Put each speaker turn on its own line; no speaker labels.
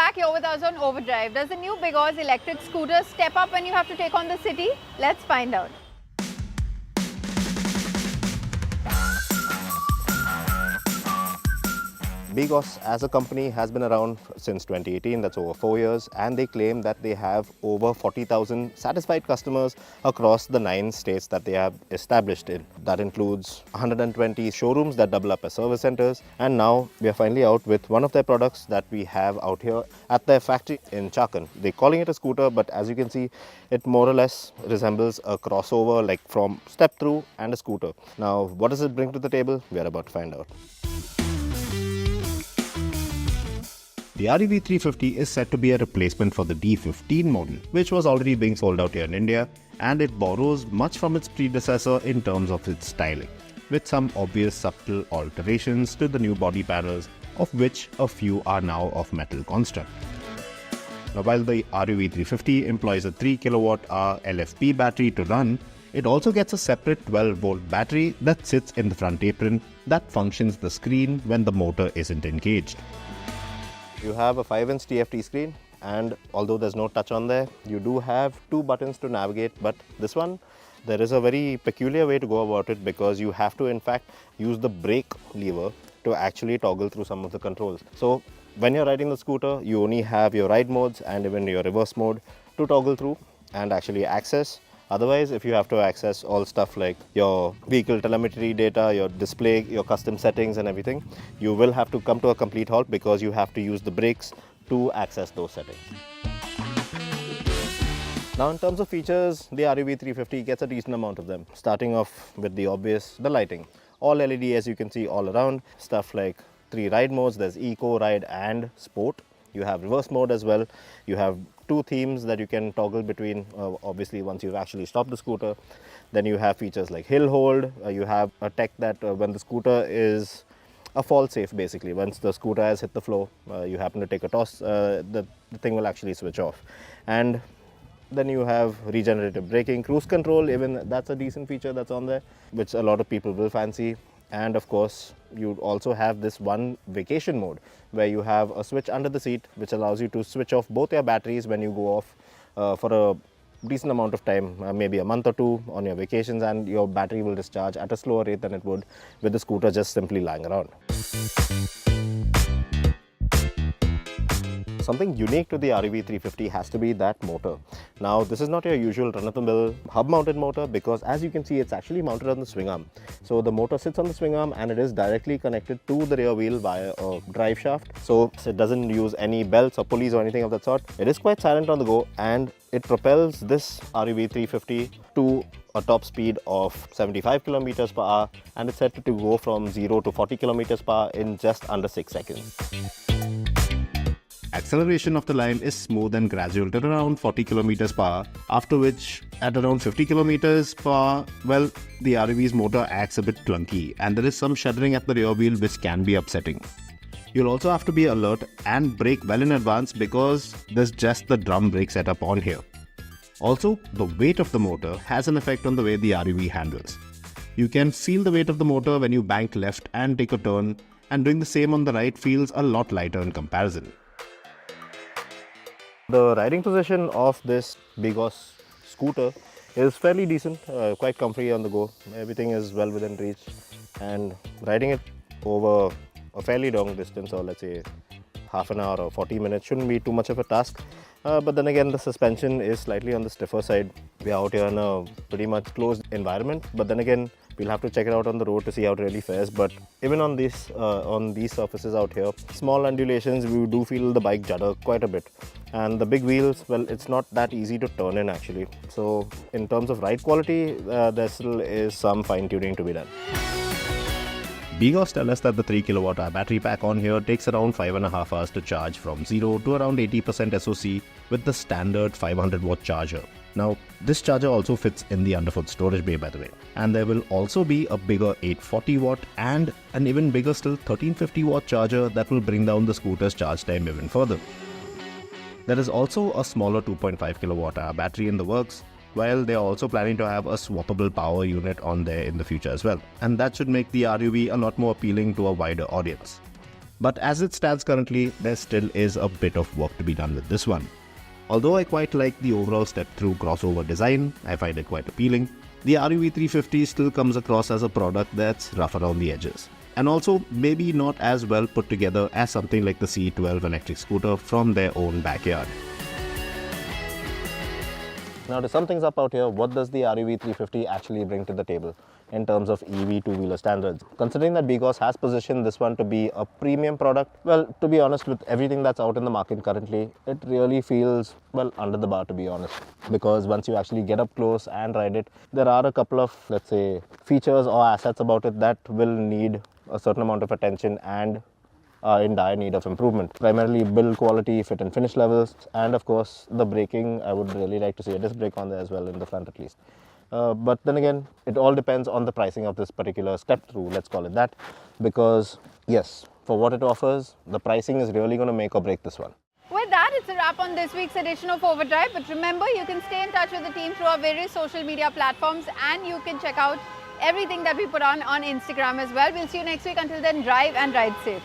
back here with us on Overdrive. Does the new Bigos electric scooter step up when you have to take on the city? Let's find out.
Bigos as a company has been around since 2018, that's over 4 years, and they claim that they have over 40,000 satisfied customers across the 9 states that they have established in. That includes 120 showrooms that double up as service centers, and now we are finally out with one of their products that we have out here at their factory in Chakan. They're calling it a scooter, but as you can see, it more or less resembles a crossover, like from step through and a scooter. Now, what does it bring to the table? We are about to find out.
The REV 350 is said to be a replacement for the D15 model, which was already being sold out here in India, and it borrows much from its predecessor in terms of its styling, with some obvious subtle alterations to the new body panels, of which a few are now of metal construct. Now, while the REV 350 employs a 3 kWh LFP battery to run, it also gets a separate 12-volt battery that sits in the front apron that functions the screen when the motor isn't engaged.
You have a 5-inch TFT screen, and although there's no touch on there, you do have 2 buttons to navigate, but this one, there is a very peculiar way to go about it because you have to in fact use the brake lever to actually toggle through some of the controls. So when you're riding the scooter, you only have your ride modes and even your reverse mode to toggle through and actually access. Otherwise, if you have to access all stuff like your vehicle telemetry data, your display, your custom settings and everything, you will have to come to a complete halt because you have to use the brakes to access those settings. Now, in terms of features, the REV 350 gets a decent amount of them, starting off with the obvious, the lighting. All LED, as you can see all around, stuff like 3 ride modes, there's Eco, Ride and Sport. You have reverse mode as well. You have 2 themes that you can toggle between, obviously once you've actually stopped the scooter. Then you have features like hill hold. You have a tech that when the scooter is a fall safe, basically. Once the scooter has hit the floor, you happen to take a toss, the thing will actually switch off. And then you have regenerative braking, cruise control, even that's a decent feature that's on there, which a lot of people will fancy. And of course, you also have this one vacation mode where you have a switch under the seat which allows you to switch off both your batteries when you go off for a decent amount of time, maybe a month or 2 on your vacations, and your battery will discharge at a slower rate than it would with the scooter just simply lying around. Something unique to the REV 350 has to be that motor. Now, this is not your usual run-of-the-mill hub-mounted motor because as you can see, it's actually mounted on the swing arm. So the motor sits on the swing arm and it is directly connected to the rear wheel via a drive shaft. So it doesn't use any belts or pulleys or anything of that sort. It is quite silent on the go, and it propels this REV 350 to a top speed of 75 kilometers per hour, and it's set to go from 0 to 40 kilometers per hour in just under 6 seconds.
Acceleration of the line is smooth and gradual to around 40 km per hour, after which at around 50 km per hour, well, the REV's motor acts a bit clunky and there is some shuddering at the rear wheel which can be upsetting. You'll also have to be alert and brake well in advance because there's just the drum brake setup on here. Also, the weight of the motor has an effect on the way the REV handles. You can feel the weight of the motor when you bank left and take a turn, and doing the same on the right feels a lot lighter in comparison.
The riding position of this Bigos scooter is fairly decent, quite comfy on the go. Everything is well within reach, and riding it over a fairly long distance, or let's say half an hour or 40 minutes, shouldn't be too much of a task. But then again, the suspension is slightly on the stiffer side. We are out here in a pretty much closed environment, but then again, we'll have to check it out on the road to see how it really fares. But even on these surfaces out here, small undulations, we do feel the bike judder quite a bit. And the big wheels, well, it's not that easy to turn in actually. So in terms of ride quality, there still is some fine tuning to be done.
Bigos tell us that the 3 kWh battery pack on here takes around 5.5 hours to charge from 0 to around 80% SOC with the standard 500 watt charger. Now, this charger also fits in the underfoot storage bay, by the way. And there will also be a bigger 840 watt and an even bigger still 1350 watt charger that will bring down the scooter's charge time even further. There is also a smaller 2.5 kWh battery in the works, while they are also planning to have a swappable power unit on there in the future as well. And that should make the REV a lot more appealing to a wider audience. But as it stands currently, there still is a bit of work to be done with this one. Although I quite like the overall step-through crossover design, I find it quite appealing, the RUV 350 still comes across as a product that's rough around the edges. And also maybe not as well put together as something like the C12 electric scooter from their own backyard.
Now to sum things up out here, what does the RUV 350 actually bring to the table in terms of EV two-wheeler standards? Considering that Begos has positioned this one to be a premium product, well, to be honest, with everything that's out in the market currently, it really feels, well, under the bar, to be honest. Because once you actually get up close and ride it, there are a couple of, let's say, features or assets about it that will need a certain amount of attention and are in dire need of improvement. Primarily build quality, fit and finish levels, and of course the braking. I would really like to see a disc brake on there as well, in the front at least. But then again, it all depends on the pricing of this particular step through, let's call it that, because yes, for what it offers, the pricing is really going to make or break this one.
With that, it's a wrap on this week's edition of Overdrive. But remember, you can stay in touch with the team through our various social media platforms, and you can check out everything that we put on Instagram as well. We'll see you next week. Until then, drive and ride safe.